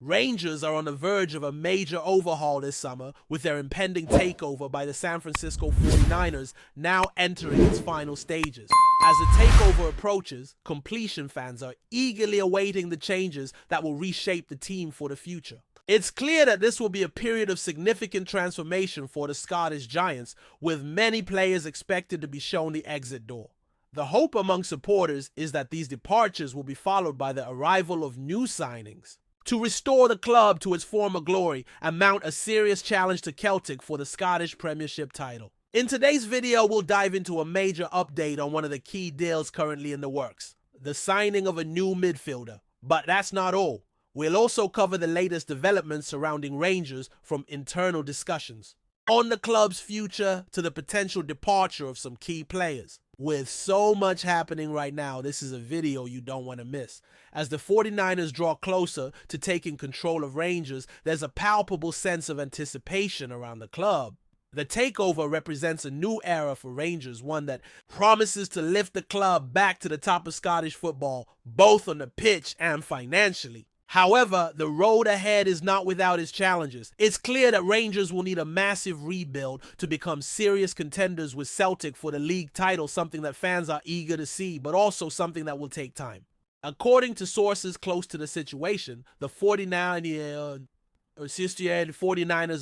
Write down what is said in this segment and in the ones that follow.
Rangers are on the verge of a major overhaul this summer with their impending takeover by the San Francisco 49ers now entering its final stages. As the takeover approaches, completion fans are eagerly awaiting the changes that will reshape the team for the future. It's clear that this will be a period of significant transformation for the Scottish Giants, with many players expected to be shown the exit door. The hope among supporters is that these departures will be followed by the arrival of new signings to restore the club to its former glory and mount a serious challenge to Celtic for the Scottish Premiership title. In today's video, we'll dive into a major update on one of the key deals currently in the works, the signing of a new midfielder. But that's not all. We'll also cover the latest developments surrounding Rangers, from internal discussions on the club's future to the potential departure of some key players. With so much happening right now, this is a video you don't want to miss. As the 49ers draw closer to taking control of Rangers, there's a palpable sense of anticipation around the club. The takeover represents a new era for Rangers, one that promises to lift the club back to the top of Scottish football, both on the pitch and financially. However, the road ahead is not without its challenges. It's clear that Rangers will need a massive rebuild to become serious contenders with Celtic for the league title, something that fans are eager to see, but also something that will take time. According to sources close to the situation, the 49ers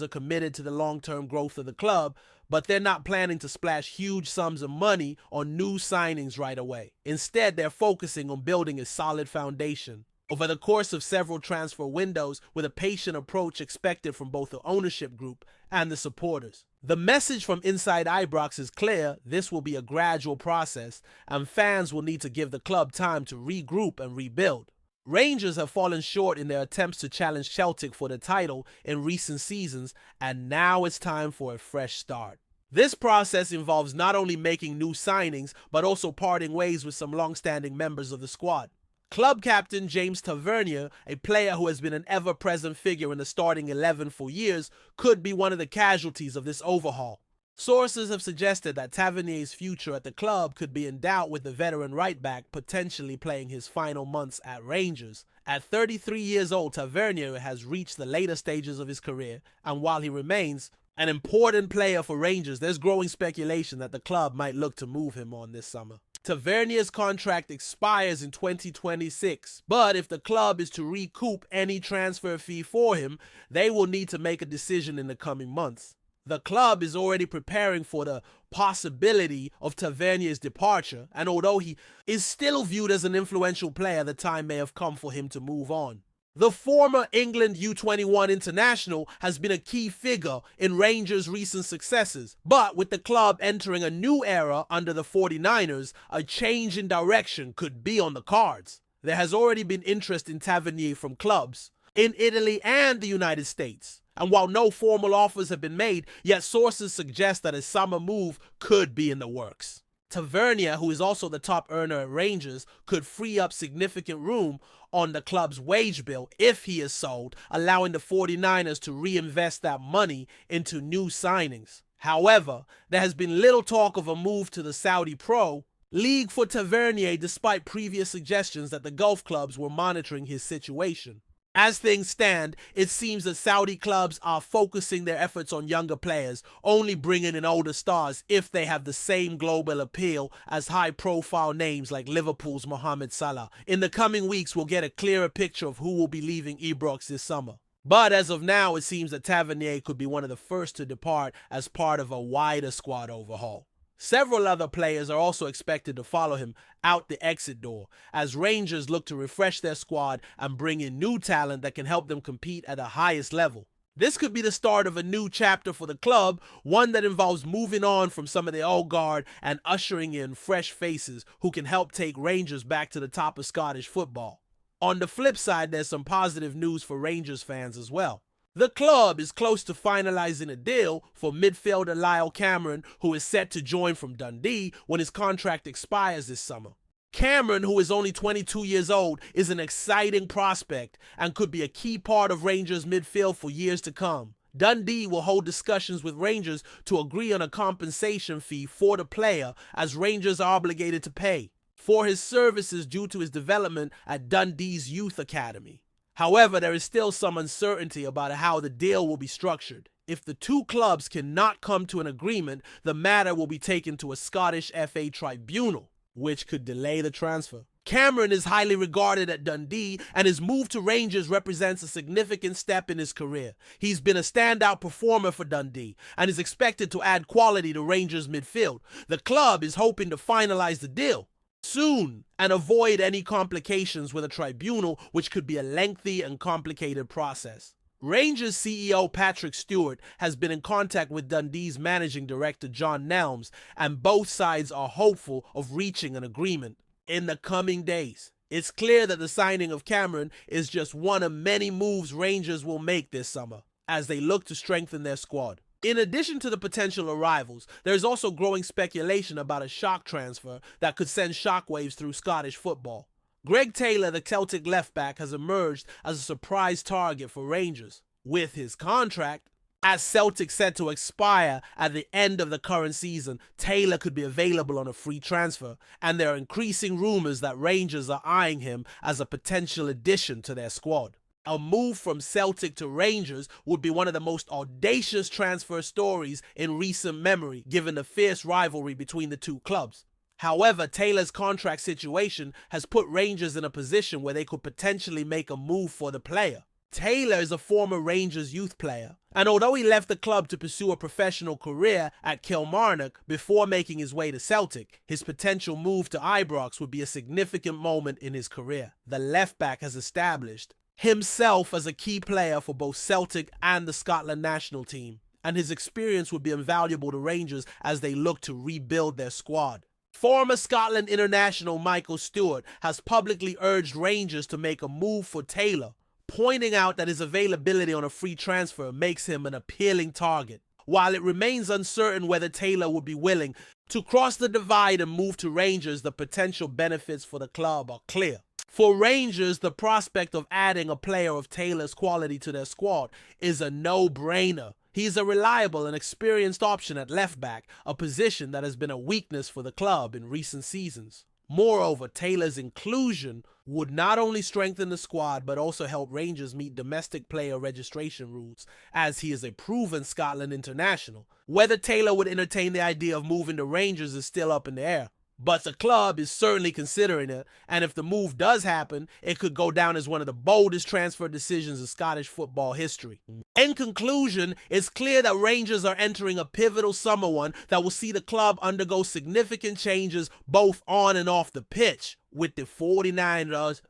are committed to the long-term growth of the club, but they're not planning to splash huge sums of money on new signings right away. Instead, they're focusing on building a solid foundation over the course of several transfer windows, with a patient approach expected from both the ownership group and the supporters. The message from inside Ibrox is clear: this will be a gradual process, and fans will need to give the club time to regroup and rebuild. Rangers have fallen short in their attempts to challenge Celtic for the title in recent seasons, and now it's time for a fresh start. This process involves not only making new signings, but also parting ways with some long-standing members of the squad. Club captain James Tavernier, a player who has been an ever-present figure in the starting 11 for years, could be one of the casualties of this overhaul. Sources have suggested that Tavernier's future at the club could be in doubt, with the veteran right-back potentially playing his final months at Rangers. At 33 years old, Tavernier has reached the later stages of his career, and while he remains an important player for Rangers, there's growing speculation that the club might look to move him on this summer. Tavernier's contract expires in 2026, but if the club is to recoup any transfer fee for him, they will need to make a decision in the coming months. The club is already preparing for the possibility of Tavernier's departure, and although he is still viewed as an influential player, the time may have come for him to move on. The former England U21 international has been a key figure in Rangers' recent successes, but with the club entering a new era under the 49ers, a change in direction could be on the cards. There has already been interest in Tavernier from clubs in Italy and the United States, and while no formal offers have been made, yet sources suggest that a summer move could be in the works. Tavernier, who is also the top earner at Rangers, could free up significant room on the club's wage bill if he is sold, allowing the 49ers to reinvest that money into new signings. However, there has been little talk of a move to the Saudi Pro League for Tavernier, despite previous suggestions that the Gulf clubs were monitoring his situation. As things stand, it seems that Saudi clubs are focusing their efforts on younger players, only bringing in older stars if they have the same global appeal as high-profile names like Liverpool's Mohamed Salah. In the coming weeks, we'll get a clearer picture of who will be leaving Ibrox this summer. But as of now, it seems that Tavernier could be one of the first to depart as part of a wider squad overhaul. Several other players are also expected to follow him out the exit door, as Rangers look to refresh their squad and bring in new talent that can help them compete at the highest level. This could be the start of a new chapter for the club, one that involves moving on from some of the old guard and ushering in fresh faces who can help take Rangers back to the top of Scottish football. On the flip side, there's some positive news for Rangers fans as well. The club is close to finalizing a deal for midfielder Lyall, who is set to join from Dundee when his contract expires this summer. Cameron, who is only 22 years old, is an exciting prospect and could be a key part of Rangers' midfield for years to come. Dundee will hold discussions with Rangers to agree on a compensation fee for the player, as Rangers are obligated to pay for his services due to his development at Dundee's youth academy. However, there is still some uncertainty about how the deal will be structured. If the two clubs cannot come to an agreement, the matter will be taken to a Scottish FA tribunal, which could delay the transfer. Cameron is highly regarded at Dundee, and his move to Rangers represents a significant step in his career. He's been a standout performer for Dundee and is expected to add quality to Rangers' midfield. The club is hoping to finalize the deal soon and avoid any complications with a tribunal, which could be a lengthy and complicated process. Rangers CEO Patrick Stewart has been in contact with Dundee's managing director John Nelms, and both sides are hopeful of reaching an agreement in the coming days. It's clear that the signing of Cameron is just one of many moves Rangers will make this summer as they look to strengthen their squad. In addition to the potential arrivals, there's also growing speculation about a shock transfer that could send shockwaves through Scottish football. Greg Taylor, the Celtic left-back, has emerged as a surprise target for Rangers. With his contract, as Celtic set to expire at the end of the current season, Taylor could be available on a free transfer, and there are increasing rumors that Rangers are eyeing him as a potential addition to their squad. A move from Celtic to Rangers would be one of the most audacious transfer stories in recent memory, given the fierce rivalry between the two clubs. However, Taylor's contract situation has put Rangers in a position where they could potentially make a move for the player. Taylor is a former Rangers youth player, and although he left the club to pursue a professional career at Kilmarnock before making his way to Celtic, his potential move to Ibrox would be a significant moment in his career. The left-back has established himself as a key player for both Celtic and the Scotland national team, and his experience would be invaluable to Rangers as they look to rebuild their squad. Former Scotland international Michael Stewart has publicly urged Rangers to make a move for Taylor, pointing out that his availability on a free transfer makes him an appealing target. While it remains uncertain whether Taylor would be willing to cross the divide and move to Rangers, the potential benefits for the club are clear. For Rangers, the prospect of adding a player of Taylor's quality to their squad is a no-brainer. He's a reliable and experienced option at left-back, a position that has been a weakness for the club in recent seasons. Moreover, Taylor's inclusion would not only strengthen the squad but also help Rangers meet domestic player registration rules, as he is a proven Scotland international. Whether Taylor would entertain the idea of moving to Rangers is still up in the air, but the club is certainly considering it, and if the move does happen, it could go down as one of the boldest transfer decisions in Scottish football history. In conclusion, it's clear that Rangers are entering a pivotal summer one that will see the club undergo significant changes both on and off the pitch. With the 49ers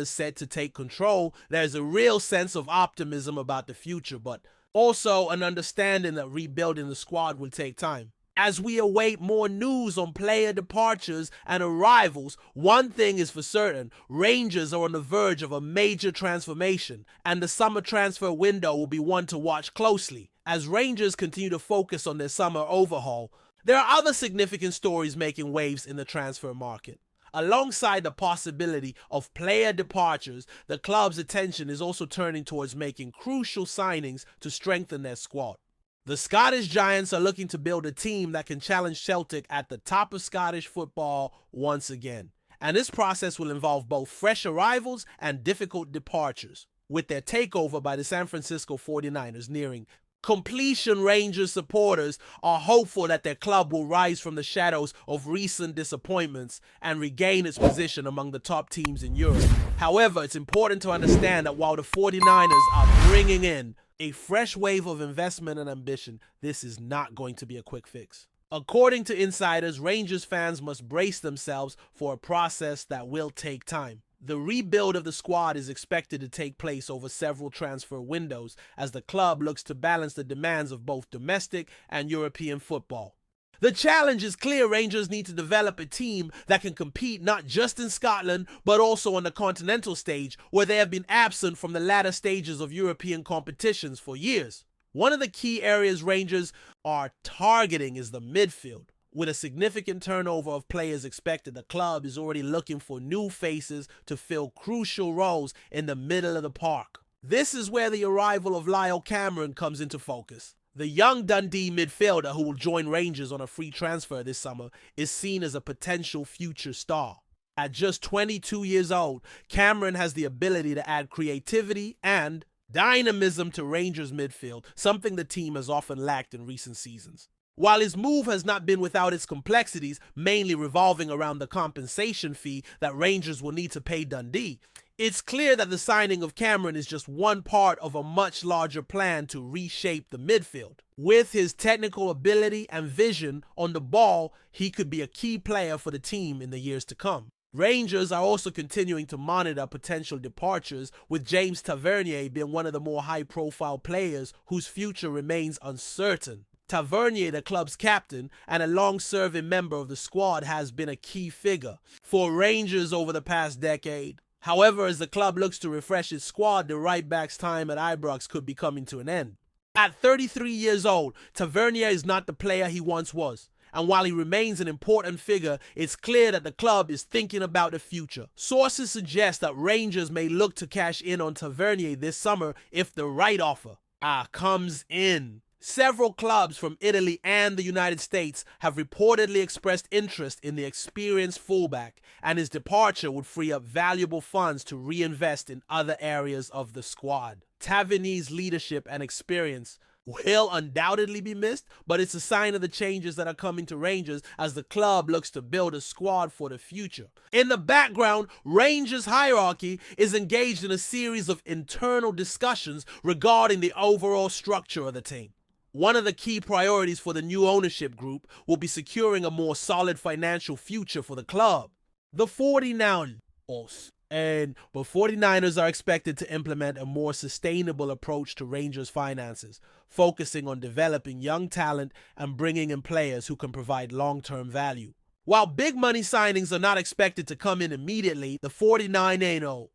set to take control, there's a real sense of optimism about the future, but also an understanding that rebuilding the squad will take time. As we await more news on player departures and arrivals, one thing is for certain: Rangers are on the verge of a major transformation, and the summer transfer window will be one to watch closely. As Rangers continue to focus on their summer overhaul, there are other significant stories making waves in the transfer market. Alongside the possibility of player departures, the club's attention is also turning towards making crucial signings to strengthen their squad. The Scottish Giants are looking to build a team that can challenge Celtic at the top of Scottish football once again. And this process will involve both fresh arrivals and difficult departures. With their takeover by the San Francisco 49ers nearing completion, Rangers supporters are hopeful that their club will rise from the shadows of recent disappointments and regain its position among the top teams in Europe. However, it's important to understand that while the 49ers are bringing in a fresh wave of investment and ambition, this is not going to be a quick fix. According to insiders, Rangers fans must brace themselves for a process that will take time. The rebuild of the squad is expected to take place over several transfer windows as the club looks to balance the demands of both domestic and European football. The challenge is clear. Rangers need to develop a team that can compete not just in Scotland, but also on the continental stage, where they have been absent from the latter stages of European competitions for years. One of the key areas Rangers are targeting is the midfield. With a significant turnover of players expected, the club is already looking for new faces to fill crucial roles in the middle of the park. This is where the arrival of Lyall comes into focus. The young Dundee midfielder, who will join Rangers on a free transfer this summer, is seen as a potential future star. At just 22 years old, Cameron has the ability to add creativity and dynamism to Rangers midfield, something the team has often lacked in recent seasons. While his move has not been without its complexities, mainly revolving around the compensation fee that Rangers will need to pay Dundee, it's clear that the signing of Cameron is just one part of a much larger plan to reshape the midfield. With his technical ability and vision on the ball, he could be a key player for the team in the years to come. Rangers are also continuing to monitor potential departures, with James Tavernier being one of the more high-profile players whose future remains uncertain. Tavernier, the club's captain and a long-serving member of the squad, has been a key figure for Rangers over the past decade. However, as the club looks to refresh its squad, the right-back's time at Ibrox could be coming to an end. At 33 years old, Tavernier is not the player he once was. And while he remains an important figure, it's clear that the club is thinking about the future. Sources suggest that Rangers may look to cash in on Tavernier this summer if the right offer comes in. Several clubs from Italy and the United States have reportedly expressed interest in the experienced fullback, and his departure would free up valuable funds to reinvest in other areas of the squad. Tavernier's leadership and experience will undoubtedly be missed, but it's a sign of the changes that are coming to Rangers as the club looks to build a squad for the future. In the background, Rangers hierarchy is engaged in a series of internal discussions regarding the overall structure of the team. One of the key priorities for the new ownership group will be securing a more solid financial future for the club. The 49ers are expected to implement a more sustainable approach to Rangers finances, focusing on developing young talent and bringing in players who can provide long-term value. While big money signings are not expected to come in immediately, the 49ers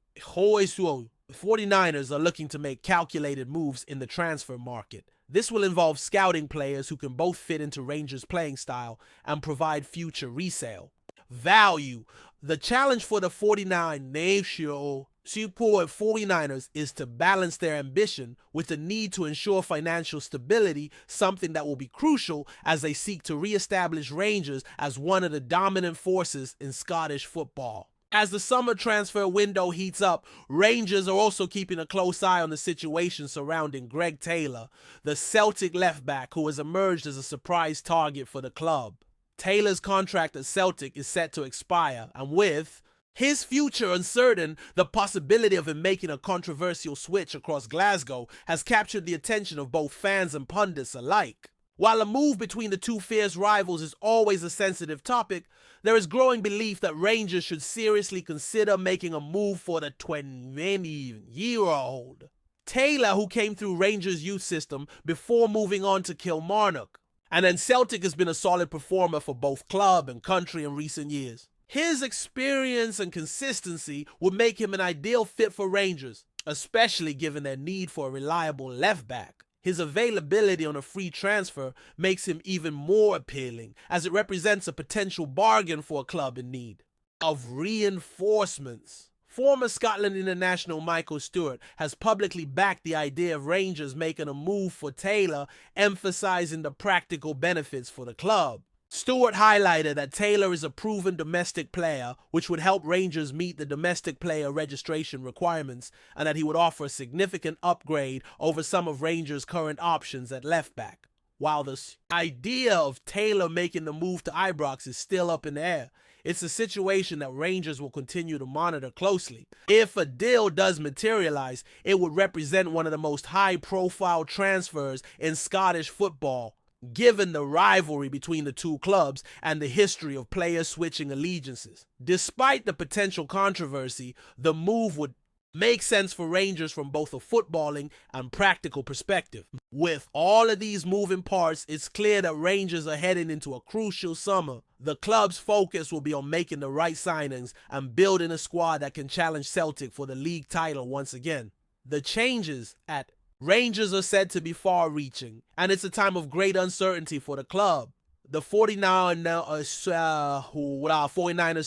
are looking to make calculated moves in the transfer market. This will involve scouting players who can both fit into Rangers' playing style and provide future resale value. The challenge for the 49ers is to balance their ambition with the need to ensure financial stability, something that will be crucial as they seek to re-establish Rangers as one of the dominant forces in Scottish football. As the summer transfer window heats up, Rangers are also keeping a close eye on the situation surrounding Greg Taylor, the Celtic left-back who has emerged as a surprise target for the club. Taylor's contract at Celtic is set to expire, and with his future uncertain, the possibility of him making a controversial switch across Glasgow has captured the attention of both fans and pundits alike. While a move between the two fierce rivals is always a sensitive topic, there is growing belief that Rangers should seriously consider making a move for the 20-year-old Taylor, who came through Rangers' youth system before moving on to Kilmarnock. And then Celtic has been a solid performer for both club and country in recent years. His experience and consistency would make him an ideal fit for Rangers, especially given their need for a reliable left-back. His availability on a free transfer makes him even more appealing, as it represents a potential bargain for a club in need of reinforcements. Former Scotland international Michael Stewart has publicly backed the idea of Rangers making a move for Taylor, emphasizing the practical benefits for the club. Stewart highlighted that Taylor is a proven domestic player, which would help Rangers meet the domestic player registration requirements, and that he would offer a significant upgrade over some of Rangers' current options at left back. While the idea of Taylor making the move to Ibrox is still up in the air, it's a situation that Rangers will continue to monitor closely. If a deal does materialize, it would represent one of the most high-profile transfers in Scottish football, given the rivalry between the two clubs and the history of players switching allegiances. Despite the potential controversy, the move would make sense for Rangers from both a footballing and practical perspective. With all of these moving parts, it's clear that Rangers are heading into a crucial summer. The club's focus will be on making the right signings and building a squad that can challenge Celtic for the league title once again. The changes at Rangers are said to be far-reaching, and it's a time of great uncertainty for the club. The 49ers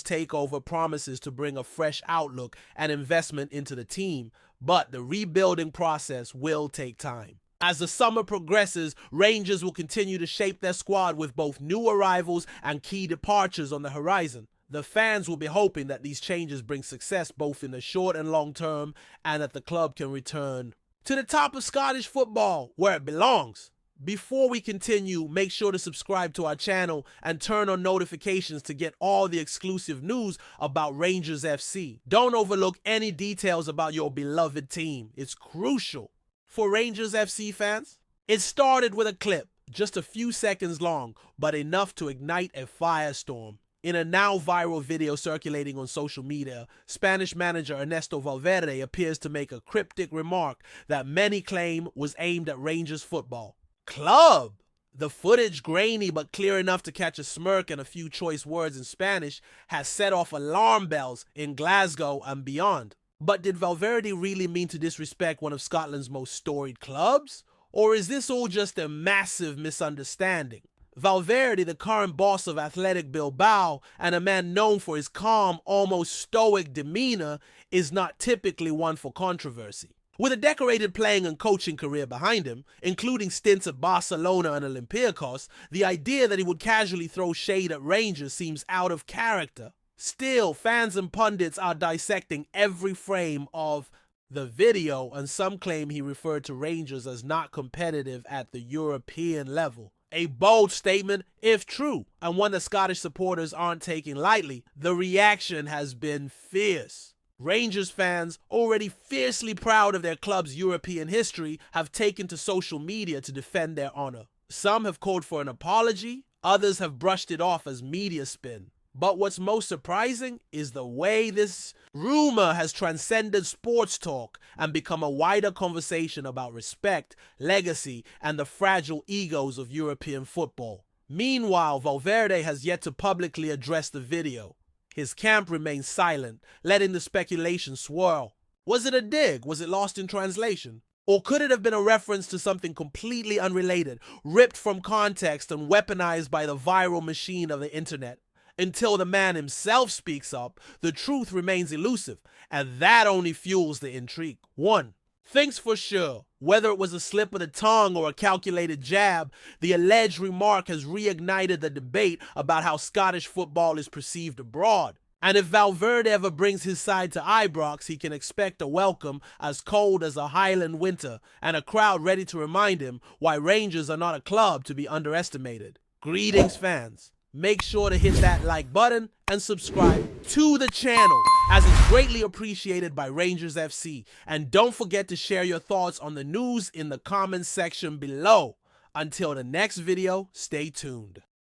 takeover promises to bring a fresh outlook and investment into the team, but the rebuilding process will take time. As the summer progresses, Rangers will continue to shape their squad with both new arrivals and key departures on the horizon. The fans will be hoping that these changes bring success both in the short and long term, and that the club can return to the top of Scottish football where it belongs. Before we continue, make sure to subscribe to our channel and turn on notifications to get all the exclusive news about Rangers FC. Don't overlook any details about your beloved team. It's crucial. For Rangers FC fans, it started with a clip, just a few seconds long, but enough to ignite a firestorm. In a now viral video circulating on social media, Spanish manager Ernesto Valverde appears to make a cryptic remark that many claim was aimed at Rangers football. Club! The footage, grainy but clear enough to catch a smirk and a few choice words in Spanish, has set off alarm bells in Glasgow and beyond. But did Valverde really mean to disrespect one of Scotland's most storied clubs? Or is this all just a massive misunderstanding? Valverde, the current boss of Athletic Bilbao and a man known for his calm, almost stoic demeanor, is not typically one for controversy. With a decorated playing and coaching career behind him, including stints at Barcelona and Olympiacos, the idea that he would casually throw shade at Rangers seems out of character. Still, fans and pundits are dissecting every frame of the video, and some claim he referred to Rangers as not competitive at the European level. A bold statement, if true, and one that Scottish supporters aren't taking lightly. The reaction has been fierce. Rangers fans, already fiercely proud of their club's European history, have taken to social media to defend their honor. Some have called for an apology, others have brushed it off as media spin. But what's most surprising is the way this rumor has transcended sports talk and become a wider conversation about respect, legacy, and the fragile egos of European football. Meanwhile, Valverde has yet to publicly address the video. His camp remains silent, letting the speculation swirl. Was it a dig? Was it lost in translation? Or could it have been a reference to something completely unrelated, ripped from context and weaponized by the viral machine of the internet? Until the man himself speaks up, the truth remains elusive, and that only fuels the intrigue. 1. Things for sure. Whether it was a slip of the tongue or a calculated jab, the alleged remark has reignited the debate about how Scottish football is perceived abroad. And if Valverde ever brings his side to Ibrox, he can expect a welcome as cold as a Highland winter and a crowd ready to remind him why Rangers are not a club to be underestimated. Greetings, fans. Make sure to hit that like button and subscribe to the channel, as it's greatly appreciated by Rangers FC. And don't forget to share your thoughts on the news in the comments section below. Until the next video, stay tuned.